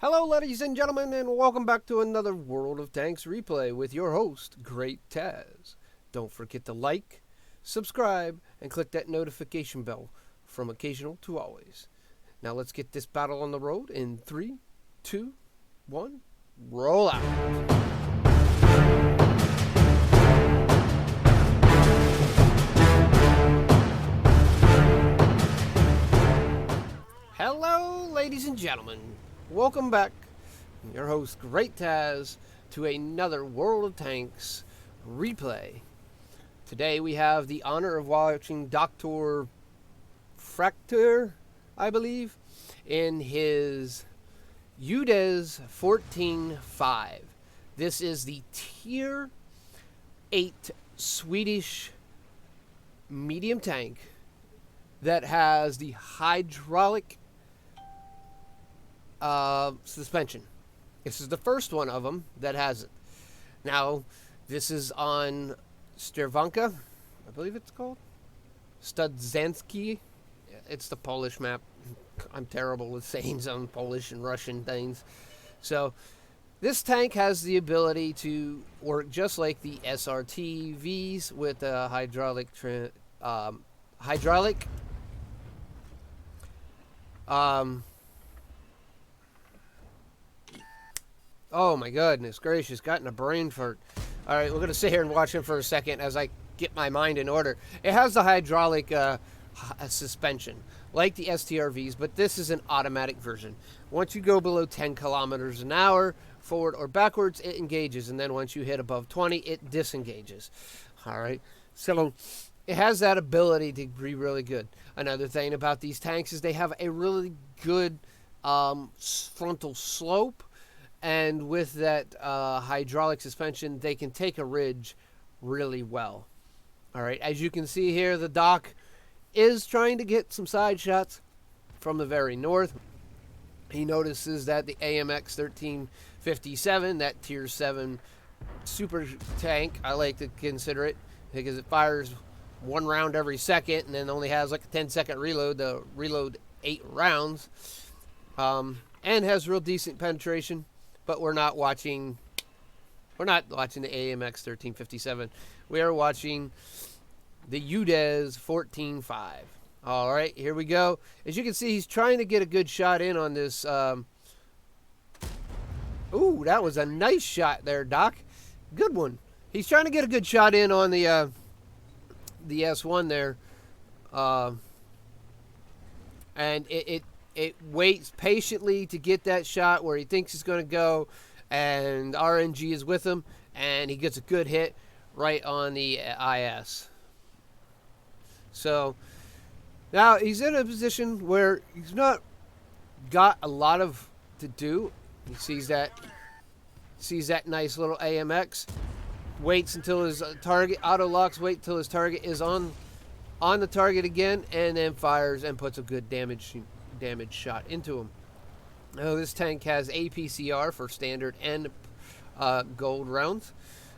Hello, ladies and gentlemen, and welcome back to another World of Tanks replay with your host, GreatTaz. Don't forget to like, subscribe, and click that notification bell from occasional to always. Now let's get this battle on the road in 3, 2, 1, roll out. Hello, ladies and gentlemen. Welcome back, your host GreatTaz, to another World of Tanks replay. Today we have the honor of watching Dr. Fracture, I believe, in his UDES 14.5. This is the Tier 8 Swedish medium tank that has the hydraulic suspension. This is the first one of them that has it. Now, this is on Studzianki, I believe it's called. Studzianki. It's the Polish map. I'm terrible with saying some Polish and Russian things. So, this tank has the ability to work just like the SRTVs with a hydraulic oh my goodness gracious, gotten a brain fart. Alright, we're going to sit here and watch him for a second as I get my mind in order. It has the hydraulic suspension, like the STRVs, but this is an automatic version. Once you go below 10 kilometers an hour, forward or backwards, it engages, and then once you hit above 20, it disengages. Alright, so it has that ability to be really good. Another thing about these tanks is they have a really good frontal slope. And with that hydraulic suspension, they can take a ridge really well. All right, as you can see here, the Doc is trying to get some side shots from the very north. He notices that the AMX 1357, that Tier 7 super tank, I like to consider it, because it fires one round every second and then only has like a 10-second reload to reload 8 rounds, and has real decent penetration. But we're not watching the AMX 1357. We are watching the UDES 14.5. All right, here we go. As you can see, he's trying to get a good shot in on this. Ooh, that was a nice shot there, Doc. Good one. He's trying to get a good shot in on the S1 there. And it waits patiently to get that shot where he thinks it's going to go, and RNG is with him, and he gets a good hit right on the IS. So now he's in a position where he's not got a lot of to do. He sees that nice little AMX, waits until his target auto locks, wait till his target is on the target again, and then fires and puts a good damage shot into him. Now, this tank has APCR for standard and gold rounds,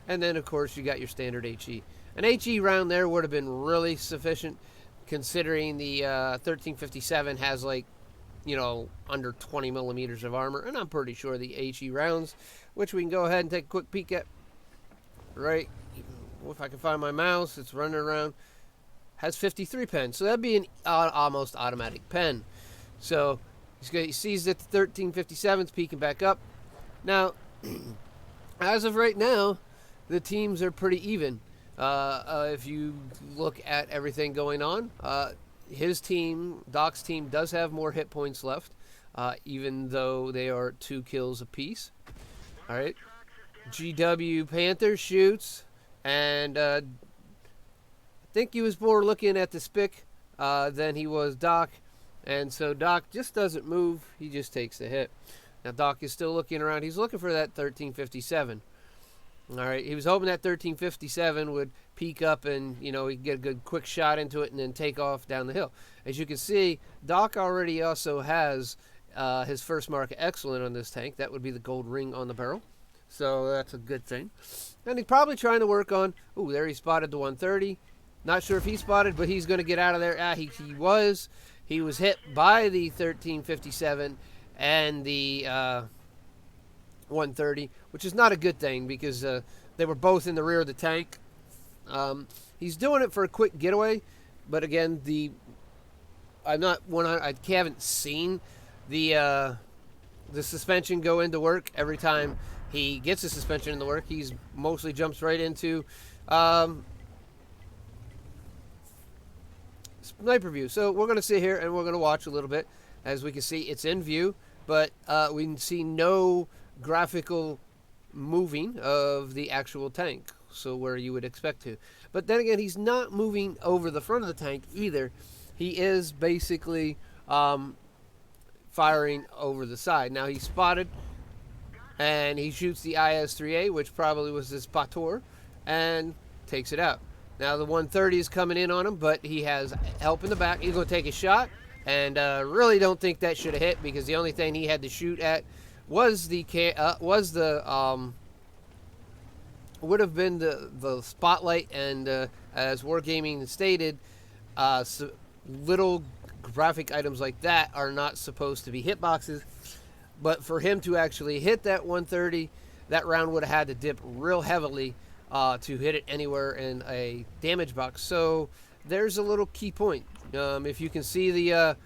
and then of course you got your standard HE. An HE round there would have been really sufficient, considering the 1357 has like, under 20 millimeters of armor, and I'm pretty sure the HE rounds, which we can go ahead and take a quick peek at. Right, if I can find my mouse, it's running around. Has 53 pen, so that'd be an almost automatic pen. So he sees that the 1357's peeking back up. Now, as of right now, the teams are pretty even. If you look at everything going on, his team, Doc's team, does have more hit points left, even though they are 2 kills apiece. All right, GW Panther shoots, and I think he was more looking at the spick than he was Doc. And so Doc just doesn't move. He just takes the hit. Now Doc is still looking around. He's looking for that 1357. All right. He was hoping that 1357 would peek up and, he could get a good quick shot into it and then take off down the hill. As you can see, Doc already also has his first mark of excellent on this tank. That would be the gold ring on the barrel. So that's a good thing. And he's probably trying to work on, ooh, there he spotted the 130. Not sure if he spotted, but he's going to get out of there. He was. He was hit by the 1357, and the 130, which is not a good thing because they were both in the rear of the tank. He's doing it for a quick getaway, but again, I haven't seen the suspension go into work. Every time he gets the suspension into work, he's mostly jumps right into sniper view. So we're going to sit here and we're going to watch a little bit. As we can see, it's in view, but we can see no graphical moving of the actual tank, so where you would expect to. But then again, he's not moving over the front of the tank either. He is basically firing over the side. Now he's spotted, and he shoots the IS-3A, which probably was his spotter, and takes it out. Now the 130 is coming in on him, but he has help in the back. He's going to take a shot, and really don't think that should have hit, because the only thing he had to shoot at was would have been the spotlight, and as Wargaming stated, little graphic items like that are not supposed to be hitboxes. But for him to actually hit that 130, that round would have had to dip real heavily to hit it anywhere in a damage box. So there's a little key point. If you can see the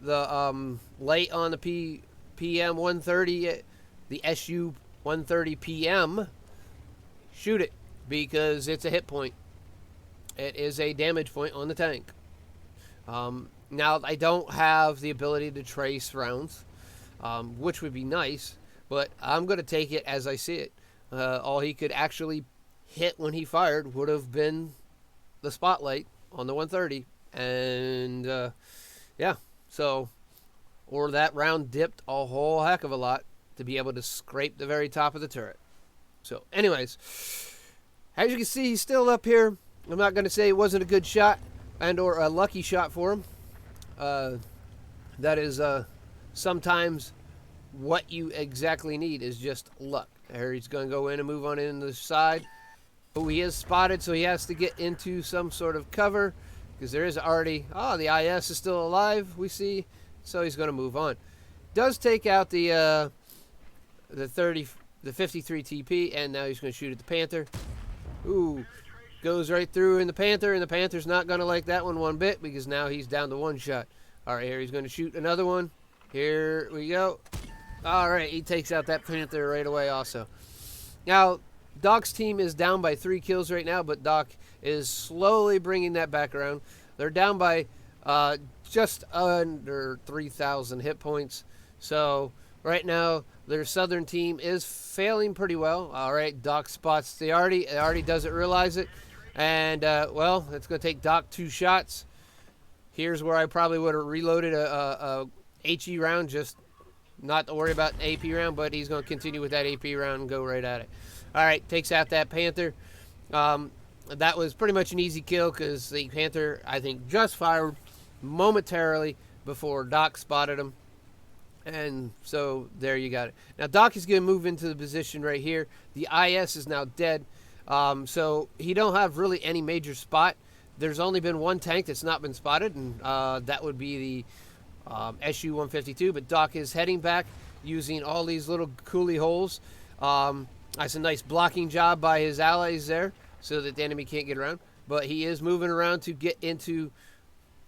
light on the PM 130, the SU 130 PM, shoot it, because it's a hit point. It is a damage point on the tank. Now, I don't have the ability to trace rounds, which would be nice, but I'm going to take it as I see it. All he could actually hit when he fired would have been the spotlight on the 130, and yeah, so, or that round dipped a whole heck of a lot to be able to scrape the very top of the turret. So anyways, as you can see, he's still up here. I'm not going to say it wasn't a good shot and or a lucky shot for him. That is sometimes what you exactly need is just luck. There, he's going to go in and move on in the side. But he is spotted, so he has to get into some sort of cover, because there is already, the IS is still alive, we see. So he's going to move on. Does take out the 53 TP, and now he's going to shoot at the Panther. Ooh, goes right through in the Panther, and the Panther's not going to like that one bit, because now he's down to one shot. All right, here he's going to shoot another one. Here we go. All right, he takes out that Panther right away also. Now, Doc's team is down by 3 kills right now, but Doc is slowly bringing that back around. They're down by just under 3,000 hit points. So right now, their southern team is failing pretty well. All right, Doc spots the Artie. Artie doesn't realize it. And, well, it's going to take Doc 2 shots. Here's where I probably would have reloaded a HE round, just not to worry about an AP round, but he's going to continue with that AP round and go right at it. All right, takes out that Panther. That was pretty much an easy kill, because the Panther, I think, just fired momentarily before Doc spotted him. And so there you got it. Now Doc is going to move into the position right here. The IS is now dead. So he don't have really any major spot. There's only been one tank that's not been spotted, and that would be the SU-152. But Doc is heading back using all these little coolie holes. That's a nice blocking job by his allies there, so that the enemy can't get around. But he is moving around to get into...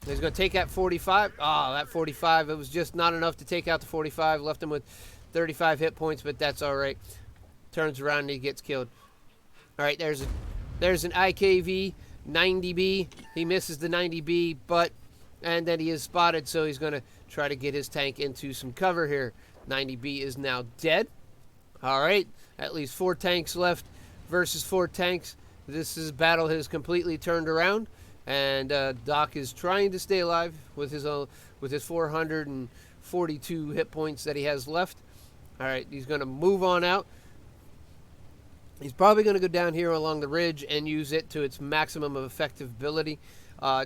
He's going to take out 45. That 45, it was just not enough to take out the 45. Left him with 35 hit points, but that's all right. Turns around and he gets killed. All right, there's an IKV 90B. He misses the 90B, and then he is spotted, so he's going to try to get his tank into some cover here. 90B is now dead. All right, at least 4 tanks left versus 4 tanks. Battle has completely turned around. And Doc is trying to stay alive with his 442 hit points that he has left. All right, he's going to move on out. He's probably going to go down here along the ridge and use it to its maximum of effective ability,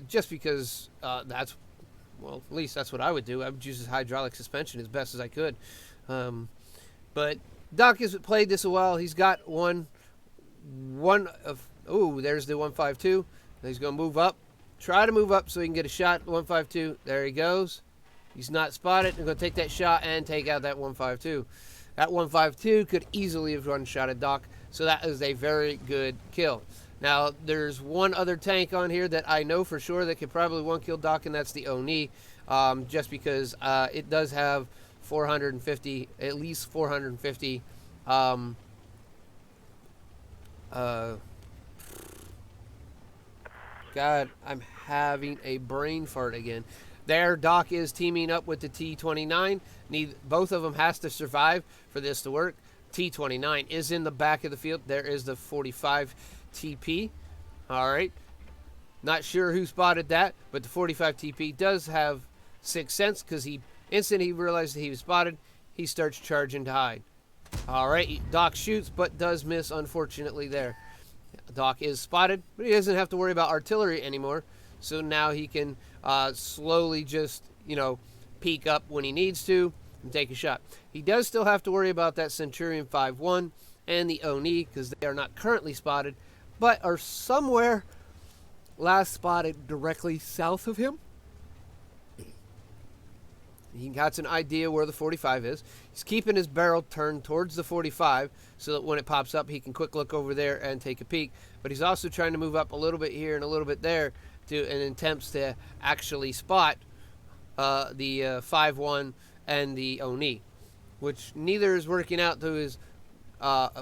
just because at least that's what I would do. I would use his hydraulic suspension as best as I could. But Doc has played this a while. He's got there's the 152. He's going to move up. Try to move up so he can get a shot. 152. There he goes. He's not spotted. I'm going to take that shot and take out that 152. That 152 could easily have one-shotted Doc, so that is a very good kill. Now, there's one other tank on here that I know for sure that could probably one-kill Doc, and that's the Oni, just because it does have 450, at least 450. God, I'm having a brain fart again. There, Doc is teaming up with the T-29. Both of them has to survive for this to work. T-29 is in the back of the field. There is the 45 TP. All right. Not sure who spotted that, but the 45 TP does have sixth sense, because he realized that he was spotted, he starts charging to hide. All right, Doc shoots, but does miss, unfortunately, there. Doc is spotted, but he doesn't have to worry about artillery anymore, so now he can slowly just, peek up when he needs to and take a shot. He does still have to worry about that Centurion 5-1 and the Oni, because they are not currently spotted, but are somewhere last spotted directly south of him. He got an idea where the 45 is. He's keeping his barrel turned towards the 45 so that when it pops up, he can quick look over there and take a peek. But he's also trying to move up a little bit here and a little bit there in attempts to actually spot the 5-1 and the Oni, which neither is working out to his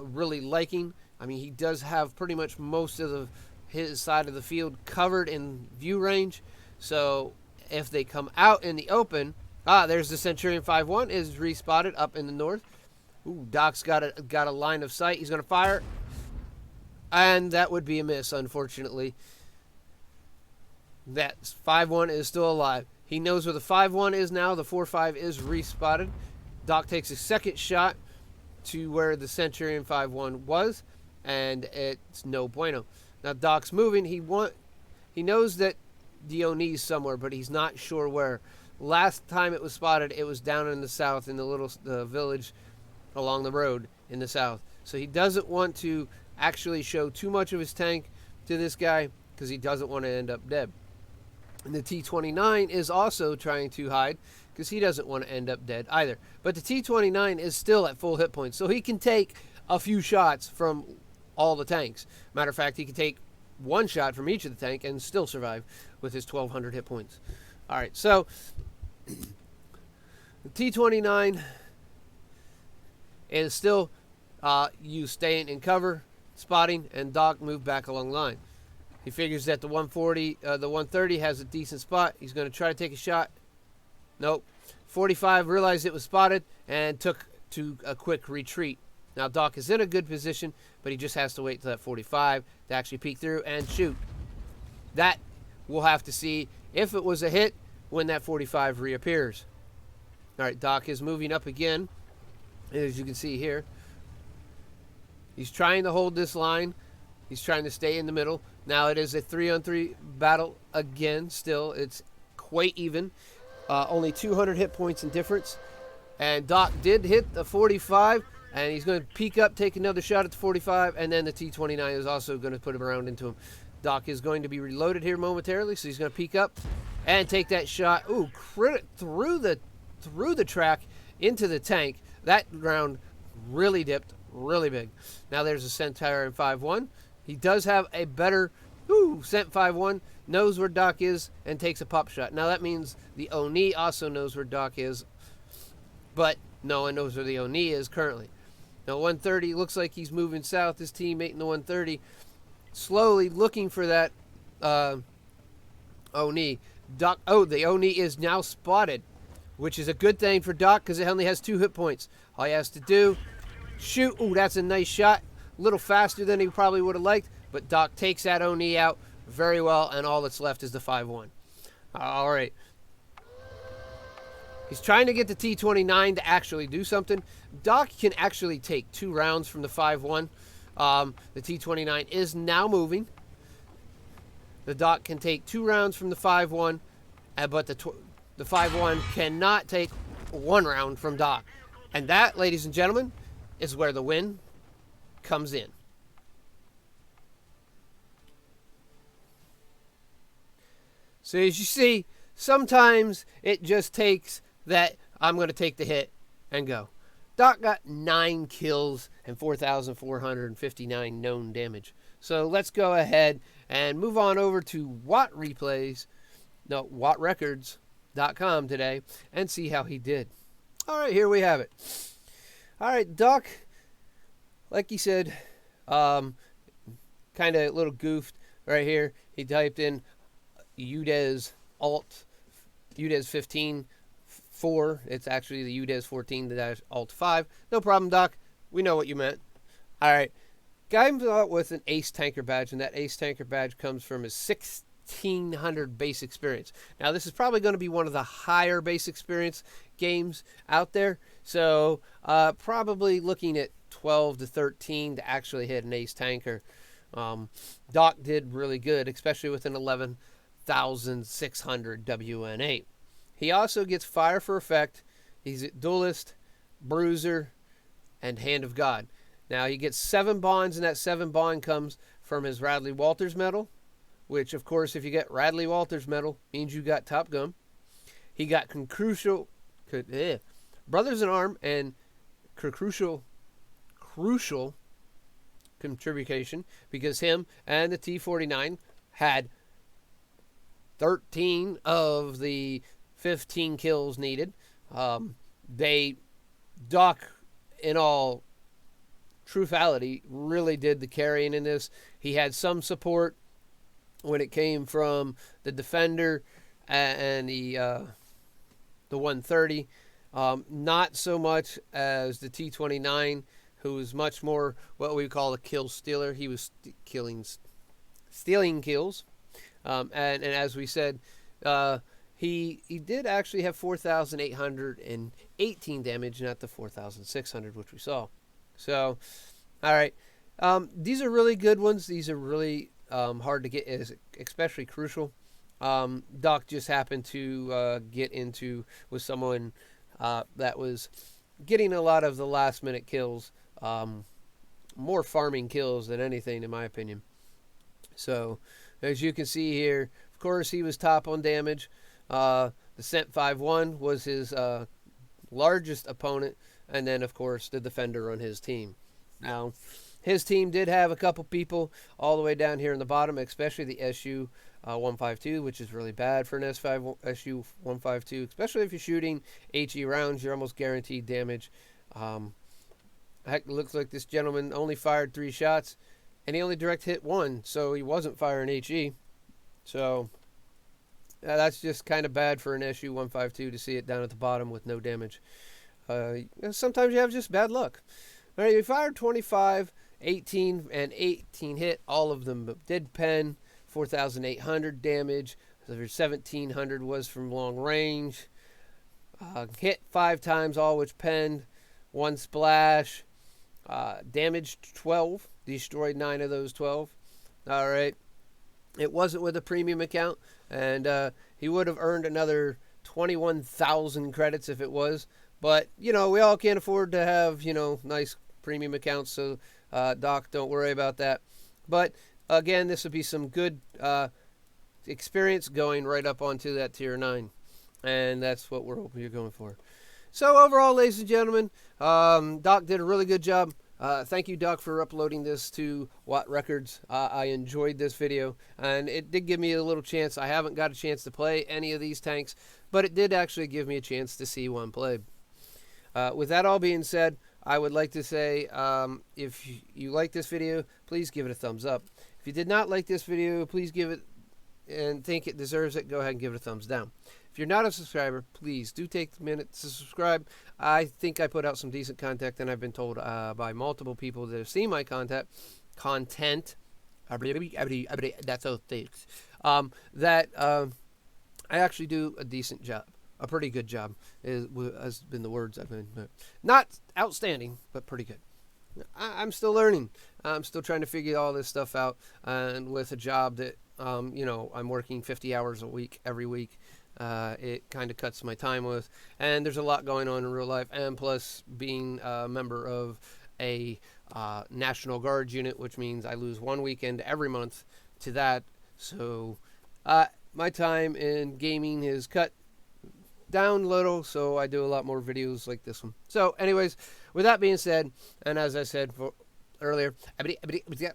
really liking. I mean, he does have pretty much most of his side of the field covered in view range. So if they come out in the open, there's the Centurion 5-1 is respotted up in the north. Ooh, Doc's got a line of sight. He's going to fire. And that would be a miss, unfortunately. That 5-1 is still alive. He knows where the 5-1 is now. The 4-5 is respotted. Doc takes a second shot to where the Centurion 5-1 was, and it's no bueno. Now Doc's moving. He knows that the Oni's somewhere, but he's not sure where. Last time it was spotted, it was down in the south in the village along the road in the south. So he doesn't want to actually show too much of his tank to this guy because he doesn't want to end up dead. And the T-29 is also trying to hide because he doesn't want to end up dead either. But the T-29 is still at full hit points, so he can take a few shots from all the tanks. Matter of fact, he can take one shot from each of the tank and still survive with his 1,200 hit points. All right, so the T-29 is still you staying in cover, spotting, and Doc move back along the line. He figures that the 130 has a decent spot. He's going to try to take a shot. Nope. 45 realized it was spotted and took to a quick retreat. Now Doc is in a good position, but he just has to wait till that 45 to actually peek through and shoot. That we'll have to see if it was a hit when that 45 reappears. All right, Doc is moving up again, as you can see here. He's trying to hold this line. He's trying to stay in the middle. Now it is a 3-on-3 battle again. Still, it's quite even. Only 200 hit points in difference. And Doc did hit the 45, and he's going to peek up, take another shot at the 45, and then the T-29 is also going to put him around into him. Doc is going to be reloaded here momentarily, so he's going to peek up and take that shot. Ooh, through the track into the tank. That round really dipped, really big. Now there's a Centurion 5-1. He does have a better Cent 5-1, knows where Doc is, and takes a pop shot. Now that means the Oni also knows where Doc is, but no one knows where the Oni is currently. Now 130 looks like he's moving south. His teammate in the 130 slowly looking for that Oni. Doc, the Oni is now spotted, which is a good thing for Doc because it only has 2 hit points. All he has to do, shoot. Ooh, that's a nice shot. A little faster than he probably would have liked, but Doc takes that Oni out very well, and all that's left is the 5-1. All right. He's trying to get the T-29 to actually do something. Doc can actually take 2 rounds from the 5-1. The T-29 is now moving. The Doc can take 2 rounds from the 5-1, but the 5-1 cannot take 1 round from Doc. And that, ladies and gentlemen, is where the win comes in. So as you see, sometimes it just takes that I'm going to take the hit and go. Doc got 9 kills and 4,459 known damage. So let's go ahead and move on over to WattRecords.com today and see how he did. All right, here we have it. All right, Doc, like he said, kind of a little goofed right here. He typed in UDES UDES 15 4. It's actually the UDES 14-Alt 5. No problem, Doc. We know what you meant. All right. Guy comes out with an Ace Tanker badge, and that Ace Tanker badge comes from his 1,600 base experience. Now, this is probably going to be one of the higher base experience games out there. So, probably looking at 12 to 13 to actually hit an Ace Tanker. Doc did really good, especially with an 11,600 WN8. He also gets Fire for Effect. He's a Duelist, Bruiser, and Hand of God. Now, he gets 7 bonds, and that 7 bond comes from his Radly-Walter's medal, which, of course, if you get Radly-Walter's medal, means you got Top Gun. He got Brothers in Arm and crucial contribution, because him and the T-49 had 13 of the 15 kills needed. Doc, in all truthfully, really did the carrying in this. He had some support when it came from the Defender and the 130. Not so much as the T-29, who was much more what we call a kill stealer. He was stealing kills. And as we said, he did actually have 4,818 damage, not the 4,600, which we saw. So, all right. These are really good ones. These are really hard to get, especially crucial. Doc just happened to get into with someone that was getting a lot of the last-minute kills, more farming kills than anything, in my opinion. So, as you can see here, of course, he was top on damage. The Cent 5-1 was his largest opponent, and then, of course, the Defender on his team. Now, his team did have a couple people all the way down here in the bottom, especially the SU 152, which is really bad for an SU 152, especially if you're shooting HE rounds. You're almost guaranteed damage. Heck, it looks like this gentleman only fired 3 shots, and he only direct hit 1, so he wasn't firing HE. So that's just kind of bad for an SU 152 to see it down at the bottom with no damage. Sometimes you have just bad luck. All right, he fired 25, 18, and 18 hit. All of them did pen. 4,800 damage. 1,700 was from long range. Hit 5 times, all which penned. 1 splash. Damaged 12. Destroyed 9 of those 12. All right. It wasn't with a premium account, and he would have earned another 21,000 credits if it was. But, you know, we all can't afford to have, you know, nice premium accounts, so Doc, don't worry about that. But, again, this would be some good experience going right up onto that tier 9. And that's what we're hoping you're going for. So, overall, ladies and gentlemen, Doc did a really good job. Thank you, Doc, for uploading this to Watt Records. I enjoyed this video, and it did give me a little chance. I haven't got a chance to play any of these tanks, but it did actually give me a chance to see one played. With that all being said, I would like to say, if you like this video, please give it a thumbs up. If you did not like this video, please give it, and think it deserves it, go ahead and give it a thumbs down. If you're not a subscriber, please do take a minute to subscribe. I think I put out some decent content, and I've been told by multiple people that have seen my content, that's how things, that I actually do a decent job. A pretty good job has been the words I've been. Not outstanding, but pretty good. I'm still learning. I'm still trying to figure all this stuff out. And with a job that, you know, I'm working 50 hours a week every week, it kind of cuts my time with. And there's a lot going on in real life. And plus, being a member of a National Guard unit, which means I lose 1 weekend every month to that. So my time in gaming is cut down little, so I do a lot more videos like this one. So, anyways, with that being said, and as I said earlier,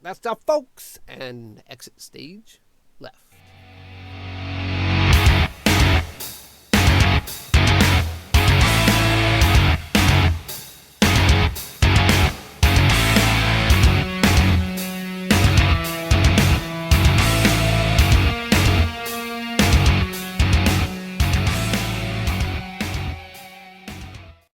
that's stuff, folks, and exit stage.